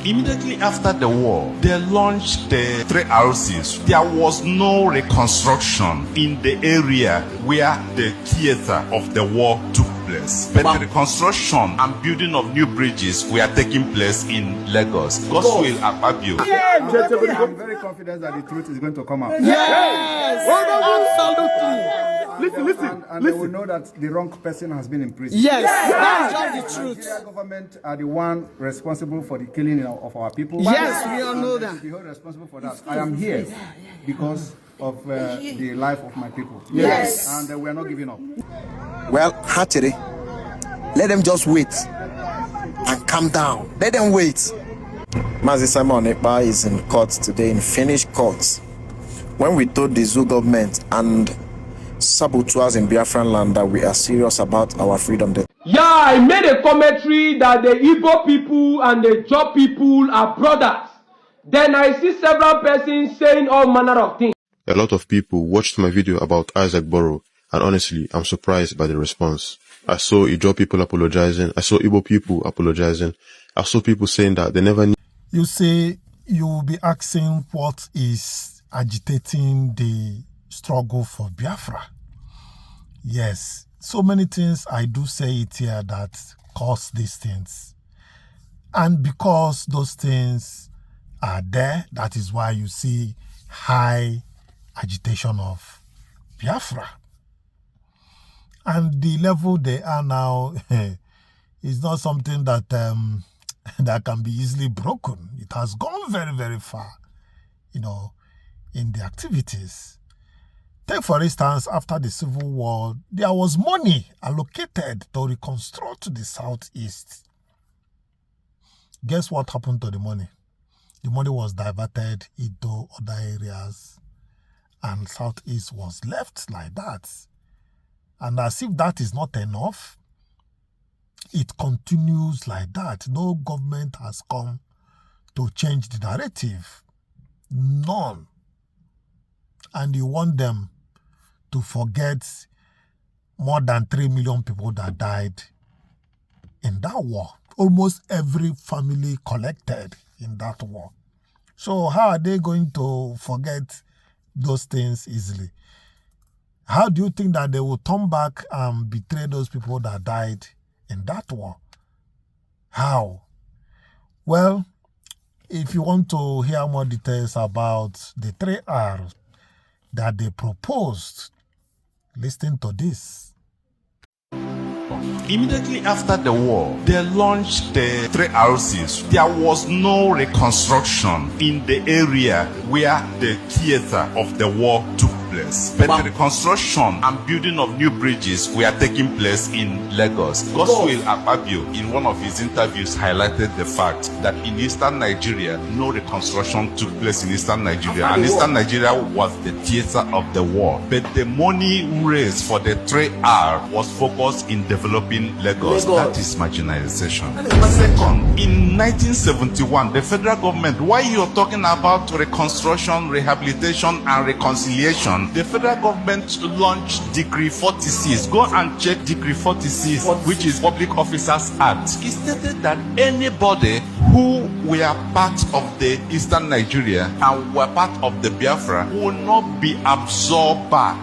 Immediately after the war, they launched the 3RCs. There was no reconstruction in the area where the theater of the war took place. But the reconstruction and building of new bridges were taking place in Lagos. Godswill Akpabio. I'm very confident that the truth is going to come out. Yes! Absolutely! Listen. And they will know that the wrong person has been in prison. Yes! That's just the truth. The Nigeria government are the one responsible for the killing of our people. Yes, we all know that. They are responsible for that. I am here because of the life of my people. Yes. And we are not giving up. Well, Hatchery, let them just wait and calm down. Let them wait. Mazi Simon Ekpa is in court today, in Finnish courts. When we told the zoo government and saboteurs in Biafran land that we are serious about our freedom. Yeah, I made a commentary that the Igbo people and the Jaw people are brothers. Then I see several persons saying all manner of things. A lot of people watched my video about Isaac Borough, and honestly, I'm surprised by the response. I saw Ijaw people apologizing. I saw Igbo people apologizing. I saw people saying that they never knew. You say you will be asking what is agitating the struggle for Biafra. Yes, so many things I do say it here that cause these things. And because those things are there, that is why you see high agitation of Biafra. And the level they are now is not something that that can be easily broken. It has gone very, very far, in the activities. Take, for instance, after the Civil War, there was money allocated to reconstruct the Southeast. Guess what happened to the money? The money was diverted into other areas, and Southeast was left like that. And as if that is not enough, it continues like that. No government has come to change the narrative. None. And you want them to forget more than 3 million people that died in that war. Almost every family collected in that war. So how are they going to forget those things easily? How do you think that they will turn back and betray those people that died in that war? How? Well, if you want to hear more details about the 3R that they proposed, listen to this. Immediately after the war, they launched the 3RCs. There was no reconstruction in the area where the theater of the war took place. But the reconstruction and building of new bridges were taking place in Lagos. Godswill Akpabio, in one of his interviews, highlighted the fact that in Eastern Nigeria, no reconstruction took place in Eastern Nigeria. And Eastern Nigeria was the theater of the war. But the money raised for the 3R was focused in developing Lagos. That is marginalization. Second, in 1971, the federal government, while you're talking about reconstruction, rehabilitation, and reconciliation, the federal government launched Decree 46. Go and check Decree 46, which is Public Officers Act. It stated that anybody who were part of the Eastern Nigeria and were part of the Biafra will not be absorbed back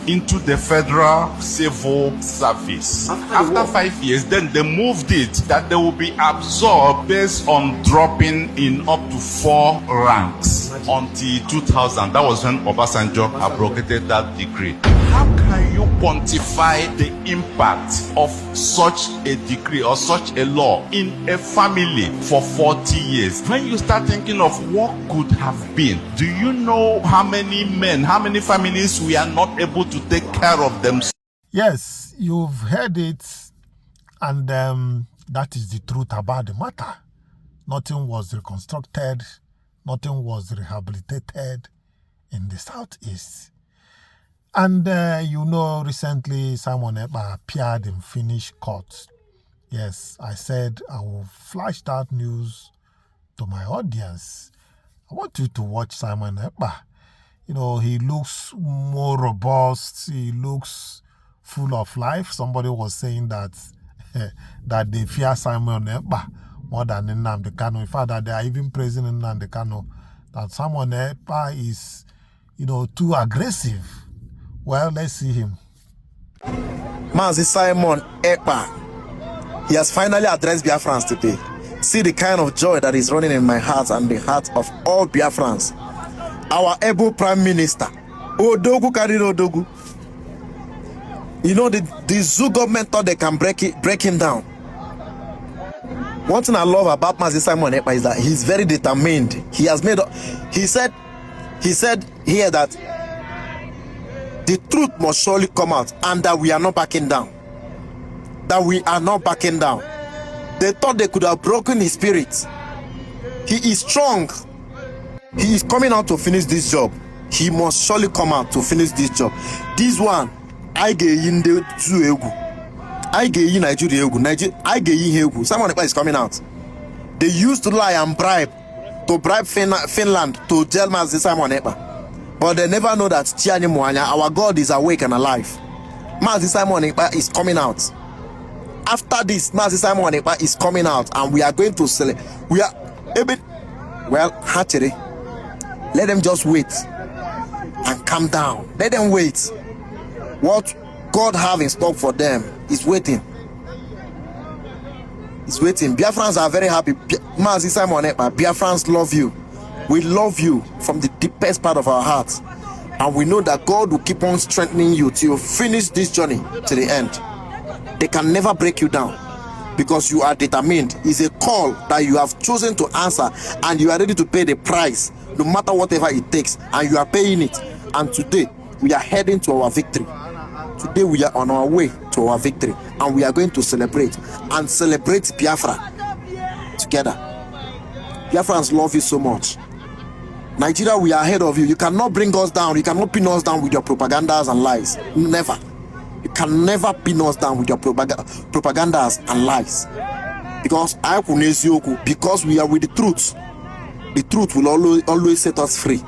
into the federal civil service. After 5 years, then they moved it that they will be absorbed based on dropping in up to 4 ranks until 2000. That was when Obasanjo abrogated that decree. How can you quantify the impact of such a decree or such a law in a family for 40 years? When you start thinking of what could have been, do you know how many men, how many families we are not able to take care of them? Yes, you've heard it, and that is the truth about the matter. Nothing was reconstructed, nothing was rehabilitated in the Southeast. And recently Simon Ekpa appeared in Finnish court. Yes, I said I will flash that news to my audience. I want you to watch Simon Ekpa. He looks more robust. He looks full of life. Somebody was saying that that they fear Simon Ekpa. more than Nnamdi Kanu. In fact, that they are even praising Nnamdi Kanu, that Simon Ekpa is, too aggressive. Well, let's see him. Mazi Simon Ekpa, he has finally addressed Biafrans today. See the kind of joy that is running in my heart and the heart of all Biafrans. Our able Prime Minister, Odogu carried Odogu. The Zoo government thought they can break him down. One thing I love about Mazi Simon Ekpa is that he's very determined. He said here that the truth must surely come out and that we are not backing down. That we are not backing down. They thought they could have broken his spirit. He is strong. He is coming out to finish this job. He must surely come out to finish this job. This one, I get in the Egu. I get in Nigeria Egu. I get in Egu. Simon Ekpa is coming out. They used to lie and bribe Finland to jail Mazi Simon Ekpa. But they never know that Tiani Mwanya, our God, is awake and alive. Mazi Simon Ekpa is coming out. After this, Mazi Simon Ekpa is coming out, and we are going to sell it. We are a bit, well, hatchery. Let them just wait and calm down. Let them wait. What God have in stock for them is waiting. It's waiting. Biafrans are very happy. Mazi Simon Ekpa, Biafrans love you. We love you from the deepest part of our hearts. And we know that God will keep on strengthening you till you finish this journey to the end. They can never break you down because you are determined. It's a call that you have chosen to answer, and you are ready to pay the price, no matter whatever it takes, and you are paying it. And today, we are heading to our victory. Today, we are on our way to our victory, and we are going to celebrate Biafra together. Biafrans love you so much. Nigeria, we are ahead of you. You cannot bring us down. You cannot pin us down with your propagandas and lies. Never. You can never pin us down with your propagandas and lies. Because we are with the truth. The truth will always set us free.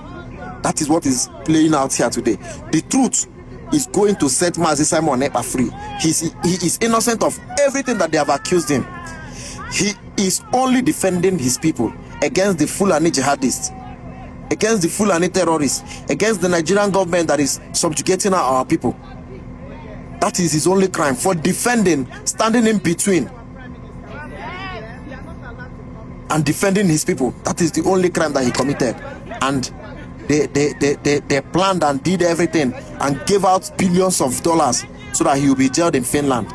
That is what is playing out here today. The truth is going to set Mazi Simon Ekpa free. He is innocent of everything that they have accused him. He is only defending his people against the Fulani jihadists, against the Fulani terrorists, against the Nigerian government that is subjugating our people. That is his only crime, for defending, standing in between and defending his people. That is the only crime that he committed. And they planned and did everything and gave out billions of dollars so that he will be jailed in Finland.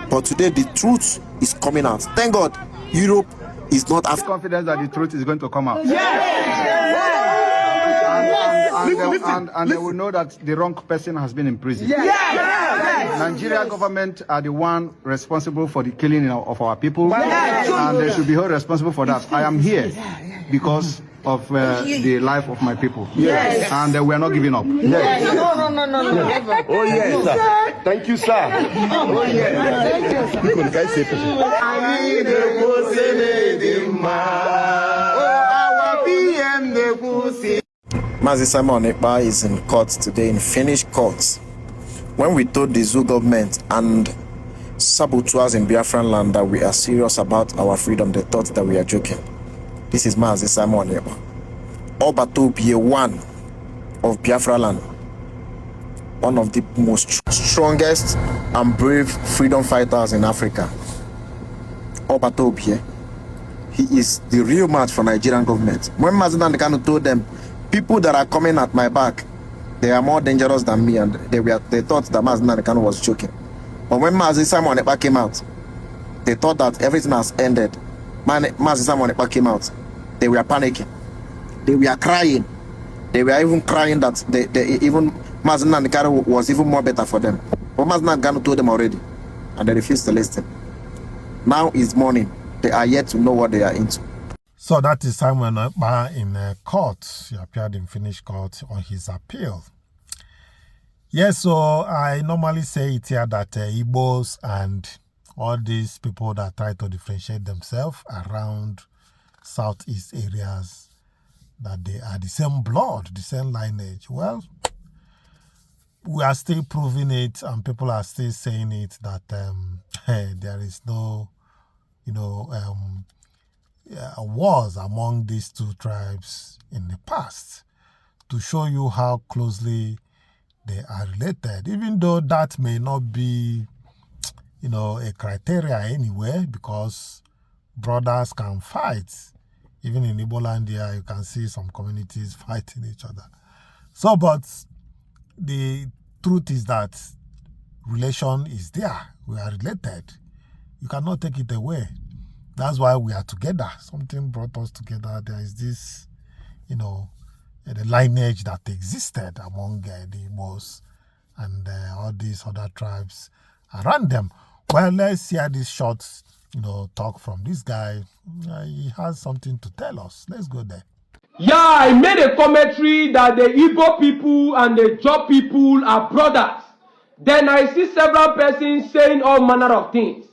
But today the truth is coming out. Thank God Europe is not as confident that the truth is going to come out. And they will know that the wrong person has been in prison. Nigeria government are the one responsible for the killing of our people, and they should be held responsible for that. I am here because of the life of my people. And we are not giving up. No. Oh yes, sir. Thank you, sir. Oh yes. Mazi Simon Ekpa is in court today, in finished court. When we told the Zoo government and saboteurs in Biafran land that we are serious about our freedom, they thought that we are joking. This is Mazi Simon Ekpa, Obatobie one of Biafra land, one of the most strongest and brave freedom fighters in Africa. Obatobie, he is the real match for Nigerian government. When Mazi Nnamdi Kanu told them, people that are coming at my back, they are more dangerous than me, and they thought that Mazi Nnamdi Kanu was joking. But when Mazi Simon Ekpa came out, they thought that everything has ended. Mazi Simon Ekpa came out, they were panicking. They were crying. They were even crying that even Mazi Nnamdi Kanu was even more better for them. But Mazi Nnamdi Kanu told them already, and they refused to listen. Now is morning. They are yet to know what they are into. So that is Simon Ekpa in court. He appeared in finished court on his appeal. Yes, so I normally say it here that Igbos and all these people that try to differentiate themselves around southeast areas, that they are the same blood, the same lineage. Well, we are still proving it, and people are still saying it, that there is no, wars among these two tribes in the past, to show you how closely they are related, even though that may not be, a criteria anyway, because brothers can fight. Even in Igbo land here, you can see some communities fighting each other. So, but the truth is that relation is there. We are related. You cannot take it away. That's why we are together. Something brought us together. There is this, the lineage that existed among the Igbos and all these other tribes around them. Well, let's hear this short, talk from this guy. He has something to tell us. Let's go there. Yeah, I made a commentary that the Igbo people and the Jaw people are brothers. Then I see several persons saying all manner of things.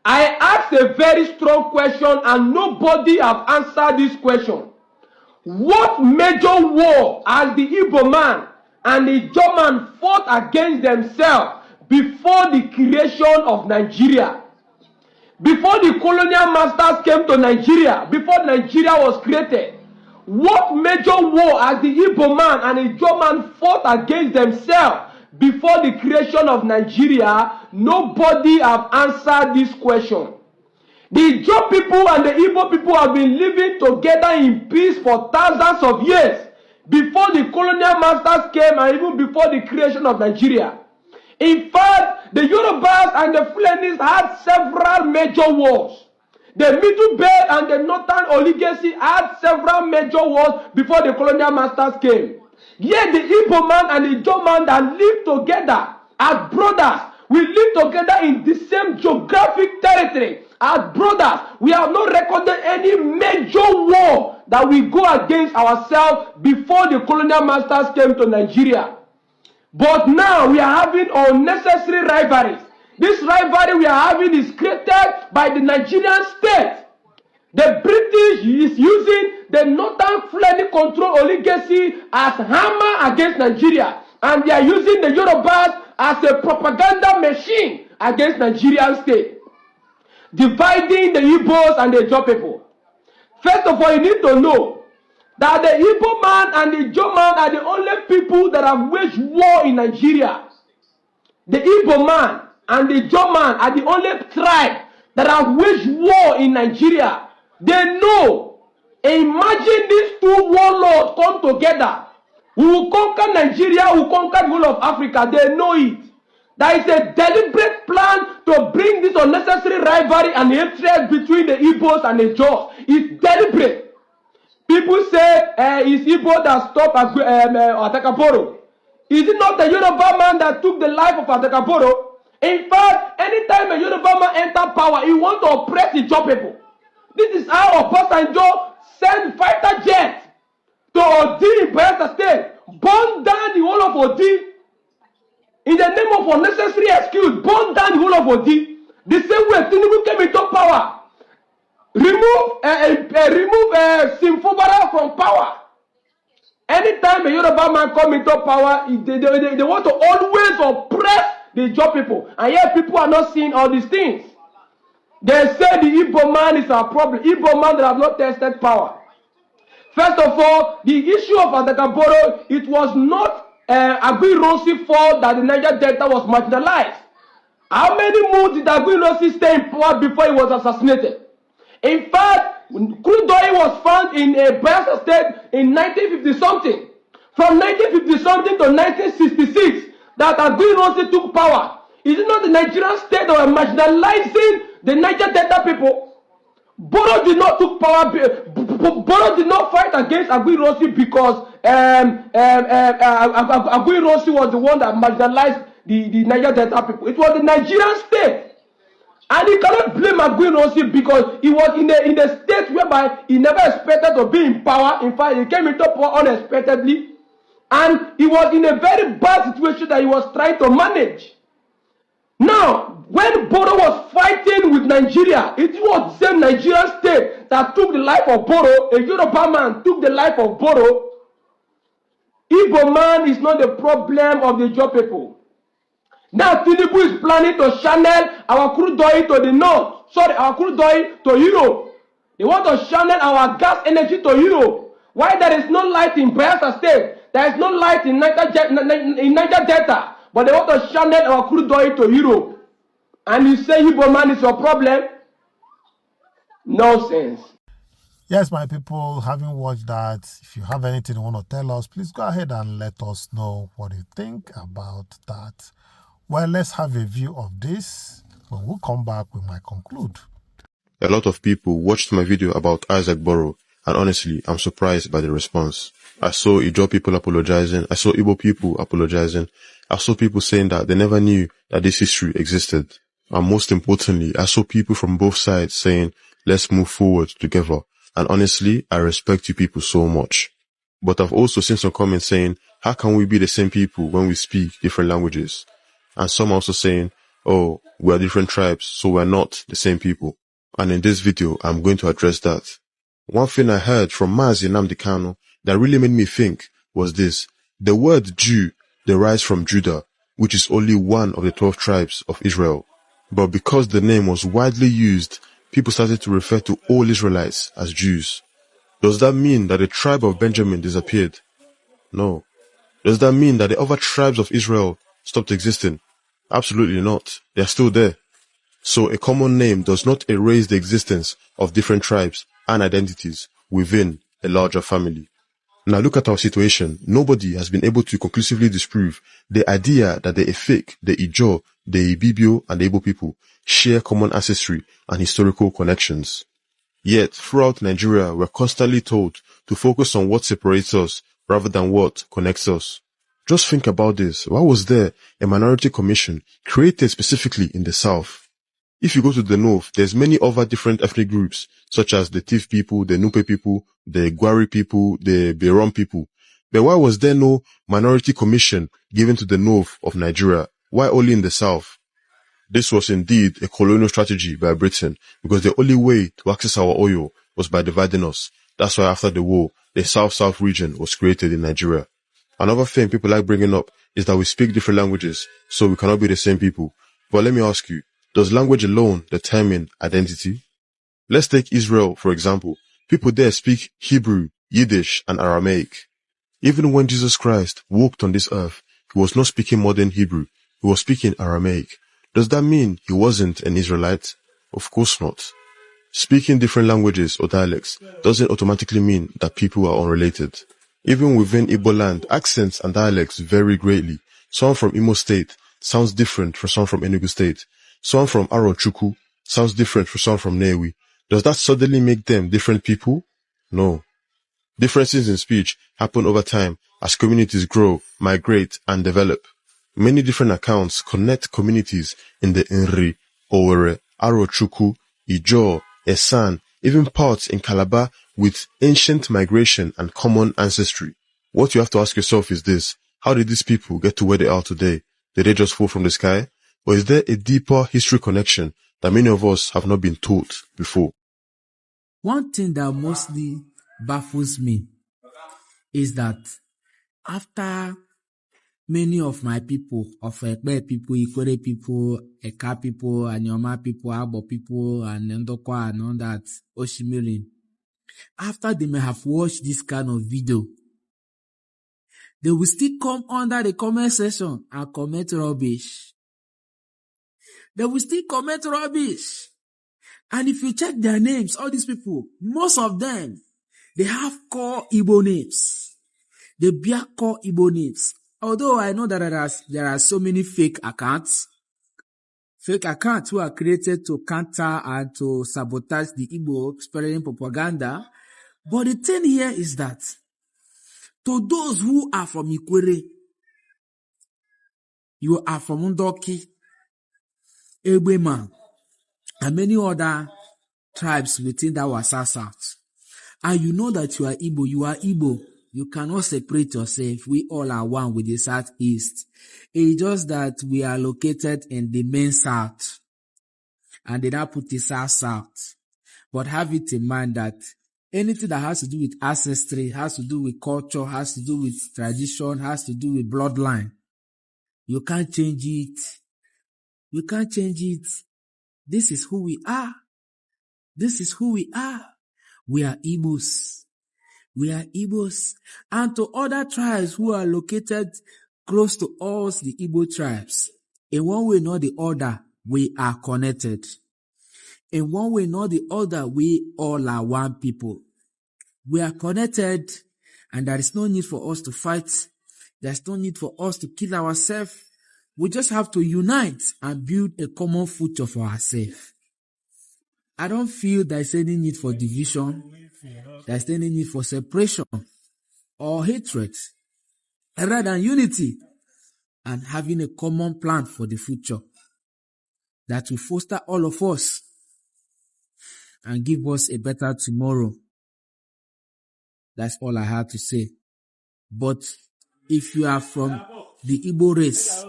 I asked a very strong question and nobody have answered this question. What major war has the Igbo man and the Jaw man fought against themselves before the creation of Nigeria? Before the colonial masters came to Nigeria, before Nigeria was created, what major war has the Igbo man and the Jaw man fought against themselves before the creation of Nigeria? Nobody have answered this question. The Jaw people and the Igbo people have been living together in peace for thousands of years before the colonial masters came and even before the creation of Nigeria. In fact, the Yorubas and the Fulanis had several major wars. The Middle Belt and the Northern Oligarchy had several major wars before the colonial masters came. Yet the Igbo man and the Jaw man that live together as brothers, we live together in the same geographic territory as brothers. We have not recorded any major war that we go against ourselves before the colonial masters came to Nigeria. But now we are having unnecessary rivalries. This rivalry we are having is created by the Nigerian state. The British is using the Northern Fulani control oligarchy as hammer against Nigeria. And they are using the Yorubas as a propaganda machine against Nigerian state. Dividing the Igbos and the Jaw people. First of all, you need to know that the Igbo man and the Jaw man are the only people that have waged war in Nigeria. The Igbo man and the Jaw man are the only tribe that have waged war in Nigeria. They know. Imagine these two warlords come together. We will conquer Nigeria, we will conquer the whole of Africa. They know it. There is a deliberate plan to bring this unnecessary rivalry and hatred between the Igbos and the Jaws. It's deliberate. People say it's Igbo that stopped Atakaboro. Is it not the Yoruba man that took the life of Atakaboro? In fact, anytime a Yoruba man enters power, he wants to oppress the Jaw people. This is how Obasanjo sent fighter jets to Odi in Biafra State, burn down the whole of Odi in the name of unnecessary excuse, burn down the whole of Odi. The same way Tinubu came into power. Remove Simfobara from power. Anytime a Yoruba man come into power, they want to always oppress the Jaw people. And yet people are not seeing all these things. They say the Igbo man is our problem. Igbo man that have not tested power. First of all, the issue of Atakaboro, it was not Agui-Ronsi's fault that the Niger Delta was marginalized. How many months did Agui-Ronsi stay in power before he was assassinated? In fact, crude oil was found in a Biafra State in 1950-something. From 1950-something to 1966, that Agui-Ronsi took power. Is it not the Nigerian state that were marginalizing the Niger Delta people? Boro did not take power. Boro did not fight against Agui-Ronsi because Agui-Ronsi was the one that marginalized the Niger Delta people. It was the Nigerian state. And you cannot blame Agui-Ronsi because he was in a state whereby he never expected to be in power. In fact, he came into power unexpectedly. And he was in a very bad situation that he was trying to manage. Now, when Boro was fighting with Nigeria, it was the same Nigerian state that took the life of Boro. A Yoruba man took the life of Boro. Igbo man is not the problem of the Jaw people. Now, Tinubu is planning to channel our crude oil to the north. Sorry, our crude oil to Europe. They want to channel our gas energy to Europe. Why there is no light in Biafra State? There is no light in Niger Delta. But they want to channel our crude oil to Europe. And you say Igbo man is your problem? Nonsense. Yes, my people, having watched that, if you have anything you want to tell us, please go ahead and let us know what you think about that. Well, let's have a view of this. When we come back, we might conclude. A lot of people watched my video about Isaac Boro, and honestly, I'm surprised by the response. I saw Ijaw people apologizing, I saw Igbo people apologizing, I saw people saying that they never knew that this history existed. And most importantly, I saw people from both sides saying, let's move forward together. And honestly, I respect you people so much. But I've also seen some comments saying, how can we be the same people when we speak different languages? And some also saying, oh, we are different tribes, so we're not the same people. And in this video, I'm going to address that. One thing I heard from Mazi Nnamdi Kanu that really made me think was this. The word Jew derives from Judah, which is only one of the 12 tribes of Israel. But because the name was widely used, people started to refer to all Israelites as Jews. Does that mean that the tribe of Benjamin disappeared? No. Does that mean that the other tribes of Israel stopped existing? Absolutely not. They are still there. So a common name does not erase the existence of different tribes and identities within a larger family. Now look at our situation. Nobody has been able to conclusively disprove the idea that the Efik, the Ijaw, the Ibibio, and the Igbo people share common ancestry and historical connections. Yet, throughout Nigeria, we're constantly told to focus on what separates us rather than what connects us. Just think about this. Why was there a minority commission created specifically in the South? If you go to the north, there's many other different ethnic groups, such as the Tiv people, the Nupe people, the Gwari people, the Berom people. But why was there no minority commission given to the north of Nigeria? Why only in the south? This was indeed a colonial strategy by Britain, because the only way to access our oil was by dividing us. That's why after the war, the South-South region was created in Nigeria. Another thing people like bringing up is that we speak different languages, so we cannot be the same people. But let me ask you, does language alone determine identity? Let's take Israel, for example. People there speak Hebrew, Yiddish, and Aramaic. Even when Jesus Christ walked on this earth, he was not speaking modern Hebrew, he was speaking Aramaic. Does that mean he wasn't an Israelite? Of course not. Speaking different languages or dialects doesn't automatically mean that people are unrelated. Even within Igbo land, accents and dialects vary greatly. Someone from Imo State sounds different from someone from Enugu State. Someone from Arochukwu sounds different from someone from Newi. Does that suddenly make them different people? No. Differences in speech happen over time as communities grow, migrate, and develop. Many different accounts connect communities in the Nri, Owerri, Arochukwu, Ijaw, Esan, even parts in Calabar with ancient migration and common ancestry. What you have to ask yourself is this: how did these people get to where they are today? Did they just fall from the sky? Or is there a deeper history connection that many of us have not been taught before? One thing that mostly baffles me is that after many of my people, of Ekpa people, Ikore people, Eka people, Anyoma people, Abo people, and Ndokwa and all that, Oshimirin, after they may have watched this kind of video, they will still come under the comment section and comment rubbish. They will still comment rubbish. And if you check their names, all these people, most of them, they have core Igbo names. They bear core Igbo names. Although I know that there are so many fake accounts who are created to counter and to sabotage the Igbo spreading propaganda. But the thing here is that to those who are from Ikwere, you are from Ndoki, Egbema, and many other tribes within that Wasa South. And you know that you are Igbo. You cannot separate yourself. We all are one with the Southeast. It's just that we are located in the main South. And they now put the South. But have it in mind that anything that has to do with ancestry, has to do with culture, has to do with tradition, has to do with bloodline, you can't change it. You can't change it. This is who we are. This is who we are. We are Igbos. We are Igbos. And to other tribes who are located close to us, the Igbo tribes, in one way or the other, we are connected. In one way or the other, we all are one people. We are connected, and there is no need for us to fight. There's no need for us to kill ourselves. We just have to unite and build a common future for ourselves. I don't feel there's any need for division. There's any need for separation or hatred. Rather than unity and having a common plan for the future that will foster all of us and give us a better tomorrow. That's all I have to say. But if you are from the Igbo race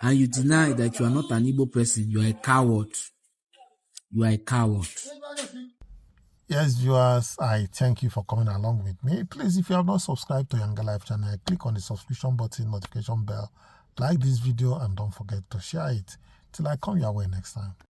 and you deny that you are not an Igbo person, you are a coward. You are a coward. Yes, viewers, I thank you for coming along with me. Please, if you have not subscribed to YangaLife channel, click on the subscription button, notification bell, like this video, and don't forget to share it. Till I come your way next time.